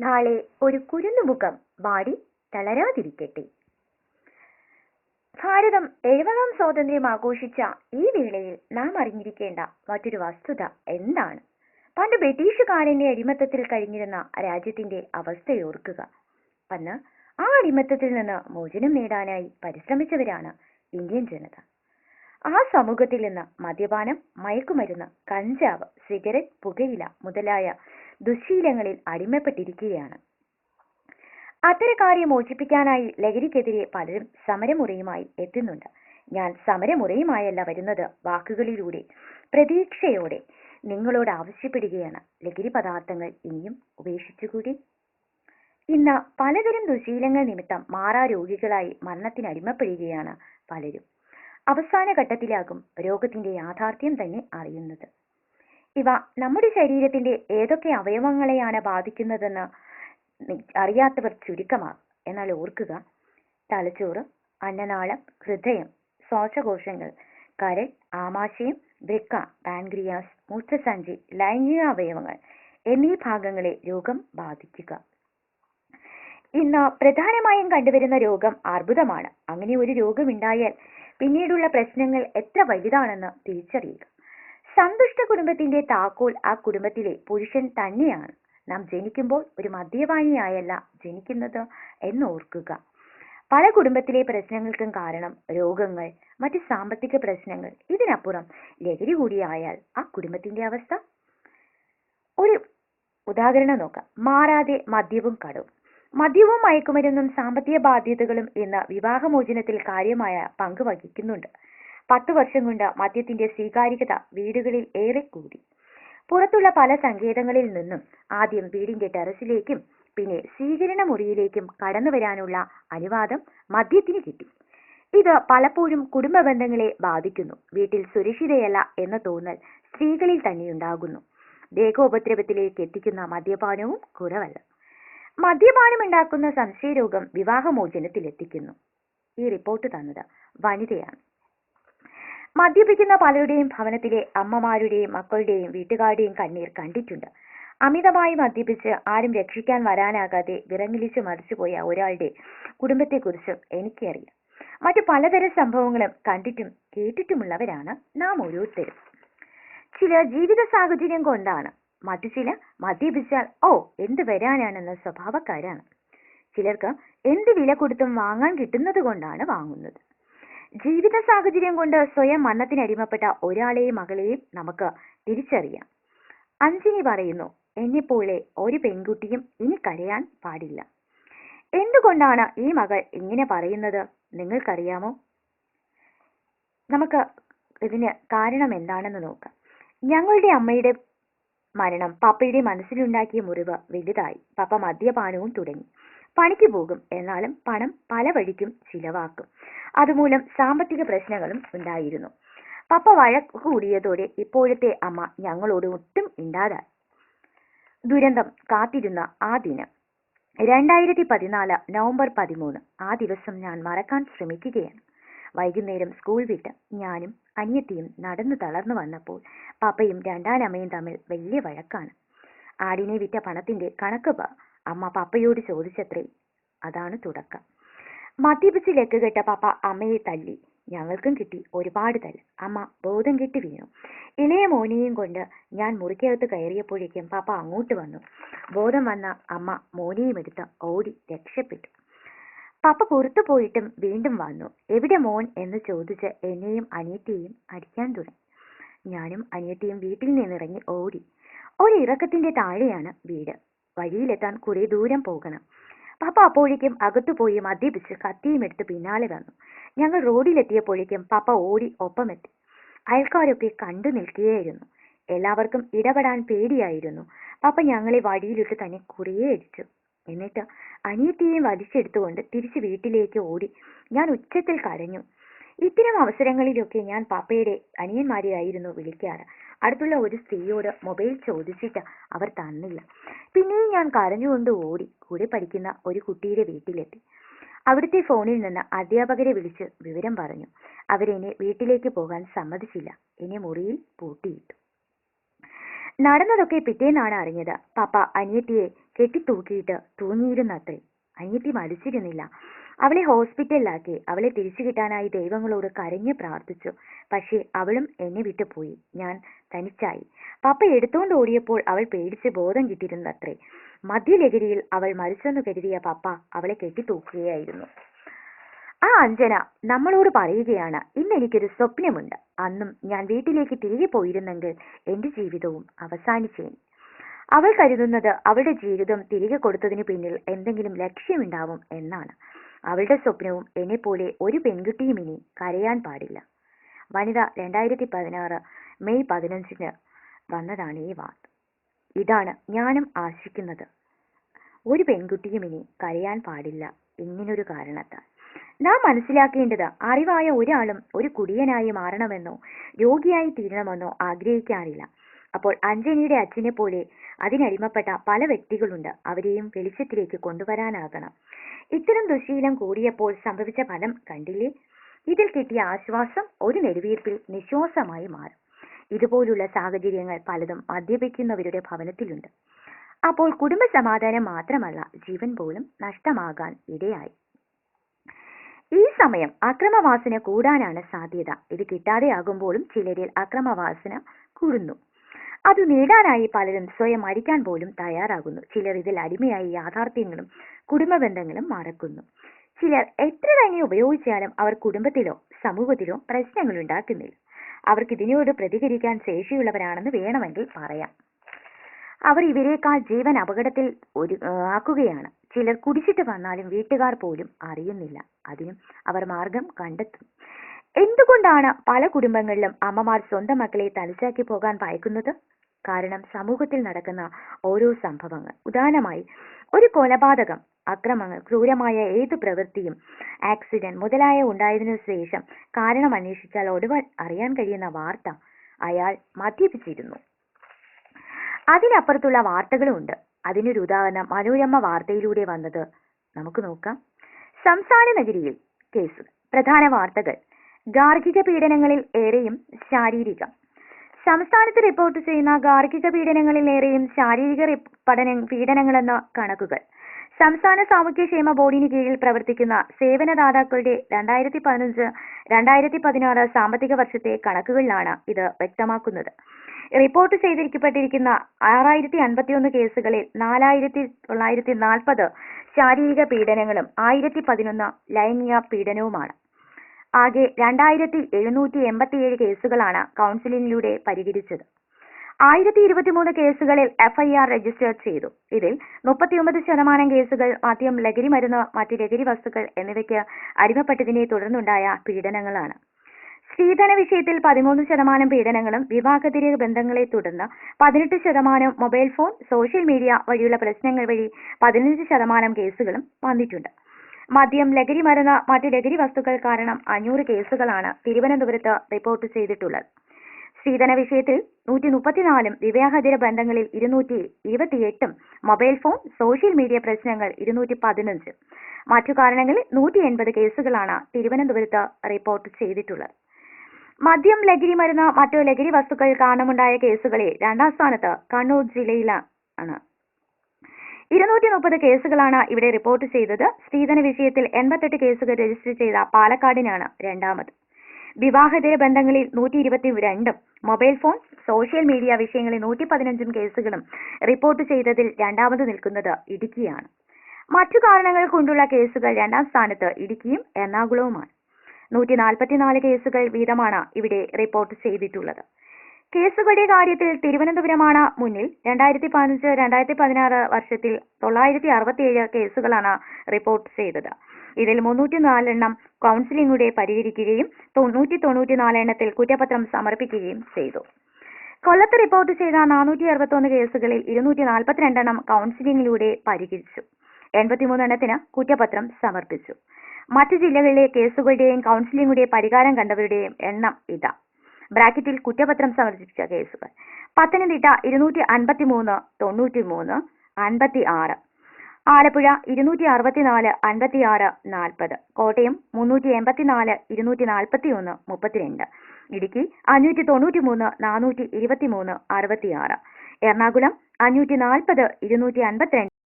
നാളെ ഒരു കുരുന്നുമുഖം വാടി തളരാതിരിക്കട്ടെ. ഭാരതം 70ാം സ്വാതന്ത്ര്യം ആഘോഷിച്ച ഈ വേളയിൽ നാം അറിഞ്ഞിരിക്കേണ്ട മറ്റൊരു വസ്തുത എന്താണ്? പണ്ട് ബ്രിട്ടീഷുകാരന്റെ അടിമത്തത്തിൽ കഴിഞ്ഞിരുന്ന രാജ്യത്തിന്റെ അവസ്ഥയോർക്കുക. അന്ന് ആ അടിമത്തത്തിൽ നിന്ന് മോചനം നേടാനായി പരിശ്രമിച്ചവരാണ് ഇന്ത്യൻ ജനത. ആ സമൂഹത്തിൽ നിന്ന് മദ്യപാനം, മയക്കുമരുന്ന്, കഞ്ചാവ്, സിഗരറ്റ്, പുകയില മുതലായ ദുശ്ശീലങ്ങളിൽ അടിമപ്പെട്ടിരിക്കുകയാണ്. അത്തരക്കാരെ മോചിപ്പിക്കാനായി ലഹരിക്കെതിരെ പലരും സമരമുറയുമായി എത്തുന്നുണ്ട്. ഞാൻ സമരമുറയുമായല്ല വരുന്നത്, വാക്കുകളിലൂടെ പ്രതീക്ഷയോടെ നിങ്ങളോട് ആവശ്യപ്പെടുകയാണ്. ലഹരി പദാർത്ഥങ്ങൾ ഇനിയും ഉപേക്ഷിച്ചുകൂടി. ഇന്ന് പലതരം ദുശീലങ്ങൾ നിമിത്തം മാറാ രോഗികളായി മരണത്തിനടിമപ്പെടുകയാണ് പലരും. അവസാന ഘട്ടത്തിലാകും രോഗത്തിന്റെ യാഥാർത്ഥ്യം തന്നെ അറിയുന്നത്. ഇവ നമ്മുടെ ശരീരത്തിന്റെ ഏതൊക്കെ അവയവങ്ങളെയാണ് ബാധിക്കുന്നതെന്ന് അറിയാത്തവർ ചുരുക്കമാണ്. എന്നാൽ ഓർക്കുക, തലച്ചോറ്, അന്നനാളം, ഹൃദയം, ശ്വാസകോശങ്ങൾ, കരൾ, ആമാശയം, വൃക്ക, പാൻക്രിയാസ്, മൂത്രസഞ്ചി, ലൈംഗിക അവയവങ്ങൾ എന്നീ ഭാഗങ്ങളെ രോഗം ബാധിക്കുക. ഇന്ന് പ്രധാനമായും കണ്ടുവരുന്ന രോഗം അർബുദമാണ്. അങ്ങനെ ഒരു രോഗമുണ്ടായാൽ പിന്നീടുള്ള പ്രശ്നങ്ങൾ എത്ര വലുതാണെന്ന് തിരിച്ചറിയുക. സന്തുഷ്ട കുടുംബത്തിന്റെ താക്കോൽ ആ കുടുംബത്തിലെ പുരുഷൻ തന്നെയാണ്. നാം ജനിക്കുമ്പോൾ ഒരു മദ്യപാനിയായല്ല ജനിക്കുന്നത് എന്ന് ഓർക്കുക. പല കുടുംബത്തിലെ പ്രശ്നങ്ങൾക്കും കാരണം രോഗങ്ങൾ, മറ്റ് സാമ്പത്തിക പ്രശ്നങ്ങൾ, ഇതിനപ്പുറം ലഹരി കൂടിയായാൽ ആ കുടുംബത്തിന്റെ അവസ്ഥ. ഒരു ഉദാഹരണം നോക്കാം. മാറാതെ മദ്യവും കടവും. മദ്യവും മയക്കുമരുന്നും സാമ്പത്തിക ബാധ്യതകളും ഇന്ന് വിവാഹമോചനത്തിൽ കാര്യമായ പങ്ക് വഹിക്കുന്നുണ്ട്. 10 വർഷം കൊണ്ട് മദ്യത്തിന്റെ സ്വീകാര്യത വീടുകളിൽ ഏറെ കൂടി. പുറത്തുള്ള പല സങ്കേതങ്ങളിൽ നിന്നും ആദ്യം വീടിന്റെ ടെറസിലേക്കും പിന്നെ സ്വീകരണ മുറിയിലേക്കും കടന്നു വരാനുള്ള അനുവാദം മദ്യത്തിന് കിട്ടി. ഇത് പലപ്പോഴും കുടുംബ ബന്ധങ്ങളെ ബാധിക്കുന്നു. വീട്ടിൽ സുരക്ഷിതയല്ല എന്ന തോന്നൽ സ്ത്രീകളിൽ തന്നെയുണ്ടാകുന്നു. ദേഹോപദ്രവത്തിലേക്ക് എത്തിക്കുന്ന മദ്യപാനവും കുറവല്ല. മദ്യപാനം ഉണ്ടാക്കുന്ന സംശയരോഗം വിവാഹമോചനത്തിലെത്തിക്കുന്നു. ഈ റിപ്പോർട്ട് തന്നത് വനിതയാണ്. മദ്യപിക്കുന്ന പലരുടെയും ഭവനത്തിലെ അമ്മമാരുടെയും മക്കളുടെയും വീട്ടുകാരുടെയും കണ്ണീർ കണ്ടിട്ടുണ്ട്. അമിതമായി മദ്യപിച്ച് ആരും രക്ഷിക്കാൻ വരാനാകാതെ വിറങ്ങിലിച്ച് മരിച്ചുപോയ ഒരാളുടെ കുടുംബത്തെക്കുറിച്ചും എനിക്കറിയാം. മറ്റു പലതരം സംഭവങ്ങളും കണ്ടിട്ടും കേട്ടിട്ടുമുള്ളവരാണ് നാം ഓരോരുത്തരും. ചില ജീവിത സാഹചര്യം കൊണ്ടാണ്, മറ്റു ചില മദ്യപിച്ചാൽ എന്ത് വരാനാണെന്ന സ്വഭാവക്കാരാണ്. ചിലർക്ക് എന്ത് വില കൊടുത്തും വാങ്ങാൻ കിട്ടുന്നത് കൊണ്ടാണ് വാങ്ങുന്നത്. ജീവിത സാഹചര്യം കൊണ്ട് സ്വയം മരണത്തിനടിമപ്പെട്ട ഒരാളെയും മകളെയും നമുക്ക് തിരിച്ചറിയാം. അഞ്ജനി പറയുന്നു, എന്നെപ്പോലെ ഒരു പെൺകുട്ടിയും ഇനി കരയാൻ പാടില്ല. എന്തുകൊണ്ടാണ് ഈ മകൾ ഇങ്ങനെ പറയുന്നത് നിങ്ങൾക്കറിയാമോ? നമുക്ക് ഇതിന് കാരണം എന്താണെന്ന് നോക്കാം. ഞങ്ങളുടെ അമ്മയുടെ മരണം പപ്പയുടെ മനസ്സിലുണ്ടാക്കിയ മുറിവ് വലുതായി. പപ്പ മദ്യപാനവും തുടങ്ങി. പണിക്ക് പോകും, എന്നാലും പണം പല വഴിക്കും ചിലവാക്കും. അതുമൂലം സാമ്പത്തിക പ്രശ്നങ്ങളും ഉണ്ടായിരുന്നു. പപ്പ വഴക്ക് കൂടിയതോടെ ഇപ്പോഴത്തെ അമ്മ ഞങ്ങളോട് ഒട്ടും ഇണ്ടാതായി. ദുരന്തം കാത്തിരുന്ന ആ ദിനം 2014 നവംബർ 13. ആ ദിവസം ഞാൻ മറക്കാൻ ശ്രമിക്കുകയാണ്. വൈകുന്നേരം സ്കൂൾ വിട്ട് ഞാനും അനിയത്തിയും നടന്നു തളർന്നു വന്നപ്പോൾ പപ്പയും രണ്ടാനമ്മയും തമ്മിൽ വലിയ വഴക്കാണ്. ആടിനെ വിറ്റ പണത്തിന്റെ കണക്ക് അമ്മ പപ്പയോട് ചോദിച്ചത്രേ. അതാണ് തുടക്കം. മദ്യപിച്ച് ലക്കുകെട്ട പപ്പ അമ്മയെ തല്ലി. ഞങ്ങൾക്കും കിട്ടി ഒരുപാട് തല്ല്. അമ്മ ബോധം കെട്ടി വീണു. ഇളയ മോനെയും കൊണ്ട് ഞാൻ മുറിക്കകത്ത് കയറിയപ്പോഴേക്കും പപ്പ അങ്ങോട്ട് വന്നു. ബോധം വന്ന അമ്മ മോനെയും എടുത്ത് ഓടി രക്ഷപ്പെട്ടു. പപ്പ പുറത്തു പോയിട്ടും വീണ്ടും വന്നു. എവിടെ മോൻ എന്ന് ചോദിച്ച് എന്നെയും അനിയത്തിയെയും അടിക്കാൻ തുടങ്ങി. ഞാനും അനിയത്തിയും വീട്ടിൽ നിന്നിറങ്ങി ഓടി. ഒരു ഇറക്കത്തിന്റെ താഴെയാണ് വീട്. വഴിയിലെത്താൻ കുറെ ദൂരം പോകണം. പപ്പ അപ്പോഴേക്കും അകത്തുപോയി മദ്യപിച്ച് കത്തിയും എടുത്ത് പിന്നാലെ വന്നു. ഞങ്ങൾ റോഡിലെത്തിയപ്പോഴേക്കും പപ്പ ഓടി ഒപ്പമെത്തി. അയൽക്കാരൊക്കെ കണ്ടു നിൽക്കുകയായിരുന്നു. എല്ലാവർക്കും ഇടപെടാൻ പേടിയായിരുന്നു. പപ്പ ഞങ്ങളെ വഴിയിലിട്ട് തന്നെ കുറേ അടിച്ചു. എന്നിട്ട് അനിയത്തിയെയും വലിച്ചെടുത്തുകൊണ്ട് തിരിച്ച് വീട്ടിലേക്ക് ഓടി. ഞാൻ ഉച്ചത്തിൽ കരഞ്ഞു. ഇത്തരം അവസരങ്ങളിലൊക്കെ ഞാൻ പപ്പയുടെ അനിയന്മാരെയായിരുന്നു വിളിക്കാറ്. അടുത്തുള്ള ഒരു സ്ത്രീയോട് മൊബൈൽ ചോദിച്ചിട്ട് അവർ തന്നില്ല. പിന്നെയും ഞാൻ കരഞ്ഞുകൊണ്ട് ഓടി കൂടെ പഠിക്കുന്ന ഒരു കുട്ടിയുടെ വീട്ടിലെത്തി. അവിടുത്തെ ഫോണിൽ നിന്ന് അധ്യാപകരെ വിളിച്ച് വിവരം പറഞ്ഞു. അവരെന്നെ വീട്ടിലേക്ക് പോകാൻ സമ്മതിച്ചില്ല. എന്നെ മുറിയിൽ പൂട്ടിയിട്ടു. നടന്നതൊക്കെ പിറ്റേന്നാണ് അറിഞ്ഞത്. പപ്പ അനിയത്തിയെ കെട്ടിത്തൂക്കിയിട്ട് തൂങ്ങിയിരുന്നത്രേ. അനിയത്തി മരിച്ചിരുന്നില്ല. അവളെ ഹോസ്പിറ്റലിലാക്കി. അവളെ തിരിച്ചു കിട്ടാനായി ദൈവങ്ങളോട് കരഞ്ഞു പ്രാർത്ഥിച്ചു. പക്ഷേ അവളും എന്നെ വിട്ടുപോയി. ഞാൻ തനിച്ചായി. പപ്പ എടുത്തോണ്ട് ഓടിയപ്പോൾ അവൾ പേടിച്ച് ബോധം കിട്ടിയിരുന്നത്രേ. മദ്യലഹരിയിൽ അവൾ മരിച്ചെന്ന് കരുതിയ പപ്പ അവളെ കെട്ടിത്തൂക്കുകയായിരുന്നു. ആ അഞ്ജന നമ്മളോട് പറയുകയാണ്, ഇന്ന് എനിക്കൊരു സ്വപ്നമുണ്ട്. അന്നും ഞാൻ വീട്ടിലേക്ക് തിരികെ പോയിരുന്നെങ്കിൽ എന്റെ ജീവിതവും അവസാനിച്ചേനെ. അവൾ കരുതുന്നത് അവളുടെ ജീവിതം തിരികെ കൊടുത്തതിന് പിന്നിൽ എന്തെങ്കിലും ലക്ഷ്യമുണ്ടാവും എന്നാണ്. അവളുടെ സ്വപ്നവും എന്നെപ്പോലെ ഒരു പെൺകുട്ടിയും ഇനി കരയാൻ പാടില്ല. വനിത 2016 മെയ് 15 വന്നതാണ് ഈ വാർത്ത. ഇതാണ് ഞാനും ആശിക്കുന്നത്. ഒരു പെൺകുട്ടിയും ഇനി കരയാൻ പാടില്ല ഇങ്ങനൊരു കാരണത്താൽ. നാം മനസ്സിലാക്കേണ്ടത്, അറിവായ ഒരാളും ഒരു കുടിയനായി മാറണമെന്നോ രോഗിയായി തീരണമെന്നോ ആഗ്രഹിക്കാറില്ല. അപ്പോൾ അഞ്ജനിയുടെ അച്ഛനെ പോലെ അതിനടിമപ്പെട്ട പല വ്യക്തികളുണ്ട്. അവരെയും വെളിച്ചത്തിലേക്ക് കൊണ്ടുവരാനാകണം. ഇത്തരം ദുശീലം കൂടിയപ്പോൾ സംഭവിച്ച ഫലം കണ്ടില്ലേ? ഇതിൽ കിട്ടിയ ആശ്വാസം ഒരു നെടുവീർപ്പിൽ നിശ്വാസമായി മാറും. ഇതുപോലുള്ള സാഹചര്യങ്ങൾ പലതും മദ്യപിക്കുന്നവരുടെ ഭവനത്തിലുണ്ട്. അപ്പോൾ കുടുംബ സമാധാനം മാത്രമല്ല, ജീവൻ പോലും നഷ്ടമാകാൻ ഇടയായി. ഈ സമയം അക്രമവാസന കൂടാനാണ് സാധ്യത. ഇത് കിട്ടാതെയാകുമ്പോഴും ചിലരിൽ അക്രമവാസന കൂടുന്നു. അത് നേടാനായി പലരും സ്വയം മരിക്കാൻ പോലും തയ്യാറാകുന്നു. ചിലർ ഇതിൽ അടിമയായി യാഥാർത്ഥ്യങ്ങളും കുടുംബ ബന്ധങ്ങളും മറക്കുന്നു. ചിലർ എത്ര തന്നെ ഉപയോഗിച്ചാലും അവർ കുടുംബത്തിലോ സമൂഹത്തിലോ പ്രശ്നങ്ങൾ ഉണ്ടാക്കുന്നില്ല. അവർക്ക് ഇതിനോട് പ്രതികരിക്കാൻ ശേഷിയുള്ളവരാണെന്ന് വേണമെങ്കിൽ പറയാം. അവർ ഇവരെക്കാൾ ജീവൻ അപകടത്തിൽ ആക്കുകയാണ്. ചിലർ കുടിച്ചിട്ട് വന്നാലും വീട്ടുകാർ പോലും അറിയുന്നില്ല. അതിനും അവർ മാർഗം കണ്ടെത്തും. എന്തുകൊണ്ടാണ് പല കുടുംബങ്ങളിലും അമ്മമാർ സ്വന്തം മക്കളെ തനിച്ചാക്കി പോകാൻ ഭയക്കുന്നത്? കാരണം സമൂഹത്തിൽ നടക്കുന്ന ഓരോ സംഭവങ്ങൾ, ഉദാഹരണമായി ഒരു കൊലപാതകം, അക്രമങ്ങൾ, ക്രൂരമായ ഏതു പ്രവൃത്തിയും, ആക്സിഡന്റ് മുതലായ ഉണ്ടായതിനു ശേഷം കാരണം അന്വേഷിച്ചാൽ ഒടുവിൽ അറിയാൻ കഴിയുന്ന വാർത്ത അയാൾ മദ്യപിച്ചിരുന്നു. അതിനപ്പുറത്തുള്ള വാർത്തകളും ഉണ്ട്. അതിനൊരു ഉദാഹരണം മനോരമ വാർത്തയിലൂടെ വന്നത് നമുക്ക് നോക്കാം. സംസ്ഥാന നഗരിയിൽ കേസുകൾ. പ്രധാന വാർത്തകൾ: ഗാർഹിക പീഡനങ്ങളിൽ ഏറെയും ശാരീരികം. സംസ്ഥാനത്ത് റിപ്പോർട്ട് ചെയ്യുന്ന ഗാർഹിക പീഡനങ്ങളിൽ ഏറെയും ശാരീരിക പീഡനങ്ങളെന്ന കണക്കുകൾ. സംസ്ഥാന സാമൂഹ്യക്ഷേമ ബോർഡിന് കീഴിൽ പ്രവർത്തിക്കുന്ന സേവനദാതാക്കളുടെ 2015-2016 സാമ്പത്തിക വർഷത്തെ കണക്കുകളിലാണ് ഇത് വ്യക്തമാക്കുന്നത്. റിപ്പോർട്ട് ചെയ്തിരിക്കപ്പെട്ടിരിക്കുന്ന 6051 കേസുകളിൽ 4940 ശാരീരിക പീഡനങ്ങളും 1011 ലൈംഗിക പീഡനവുമാണ്. ആകെ 2787 കേസുകളാണ് കൗൺസിലിംഗിലൂടെ പരിഹരിച്ചത്. 1023 കേസുകളിൽ FIR രജിസ്റ്റർ ചെയ്തു. ഇതിൽ 39% കേസുകൾ മദ്യം, ലഹരി മരുന്ന്, മറ്റ് ലഹരി വസ്തുക്കൾ എന്നിവയ്ക്ക് അടിമപ്പെട്ടതിനെ തുടർന്നുണ്ടായ പീഡനങ്ങളാണ്. സ്ത്രീധന വിഷയത്തിൽ 13% പീഡനങ്ങളും, വിവാഹേതര ബന്ധങ്ങളെ തുടർന്ന് 18%, മൊബൈൽ ഫോൺ, സോഷ്യൽ മീഡിയ വഴിയുള്ള പ്രശ്നങ്ങൾ വഴി 15% കേസുകളും വന്നിട്ടുണ്ട്. മദ്യം, ലഹരി മരുന്ന്, മറ്റ് ലഹരി വസ്തുക്കൾ കാരണം 500 കേസുകളാണ് തിരുവനന്തപുരത്ത് റിപ്പോർട്ട് ചെയ്തിട്ടുള്ളത്. സ്ത്രീധന വിഷയത്തിൽ 134, വിവാഹേതര ബന്ധങ്ങളിൽ 228, മൊബൈൽ ഫോൺ, സോഷ്യൽ മീഡിയ പ്രശ്നങ്ങൾ 215, മറ്റു കാരണങ്ങളിൽ 180 കേസുകളാണ് തിരുവനന്തപുരത്ത് റിപ്പോർട്ട് ചെയ്തിട്ടുള്ളത്. മദ്യം, ലഹരി മരുന്ന്, മറ്റു ലഹരി വസ്തുക്കൾ കാരണമുണ്ടായ കേസുകളിൽ 2ാം സ്ഥാനത്ത് കണ്ണൂർ ജില്ലയിലാണ്. 230 കേസുകളാണ് ഇവിടെ റിപ്പോർട്ട് ചെയ്തത്. സ്ത്രീധന വിഷയത്തിൽ 88 കേസുകൾ രജിസ്റ്റർ ചെയ്ത പാലക്കാടിനാണ് 2ാമത്. വിവാഹേതര ബന്ധങ്ങളിൽ 122, മൊബൈൽ ഫോൺ, സോഷ്യൽ മീഡിയ വിഷയങ്ങളിൽ 115 കേസുകളും റിപ്പോർട്ട് ചെയ്തതിൽ 2ാമത് നിൽക്കുന്നത് ഇടുക്കിയാണ്. മറ്റു കാരണങ്ങൾ കൊണ്ടുള്ള കേസുകൾ 2ാം സ്ഥാനത്ത് ഇടുക്കിയും എറണാകുളവുമാണ്. 144 കേസുകൾ വീതമാണ് ഇവിടെ റിപ്പോർട്ട് ചെയ്തിട്ടുള്ളത്. കേസുകളുടെ കാര്യത്തിൽ തിരുവനന്തപുരമാണ് മുന്നിൽ. 2015-2016 വർഷത്തിൽ 967 കേസുകളാണ് റിപ്പോർട്ട് ചെയ്തത്. ഇതിൽ 304 കൗൺസിലിംഗിലൂടെ പരിഹരിക്കുകയും 194 കുറ്റപത്രം സമർപ്പിക്കുകയും ചെയ്തു. കൊല്ലത്ത് റിപ്പോർട്ട് ചെയ്ത 461 കേസുകളിൽ 242 കൗൺസിലിംഗിലൂടെ പരിഹരിച്ചു. 83 കുറ്റപത്രം സമർപ്പിച്ചു. മറ്റു ജില്ലകളിലെ കേസുകളുടെയും കൗൺസിലിംഗിലൂടെ പരിഹാരം കണ്ടവരുടെയും എണ്ണം ഇതാ. ബ്രാക്കറ്റിൽ കുറ്റപത്രം സമർപ്പിച്ച കേസുകൾ: പത്തനംതിട്ട 253, 93, 56. ആലപ്പുഴ 264, 56, 40. കോട്ടയം 384, 241, 32. ഇടുക്കി 593, 423, 66. എറണാകുളം 540, 252,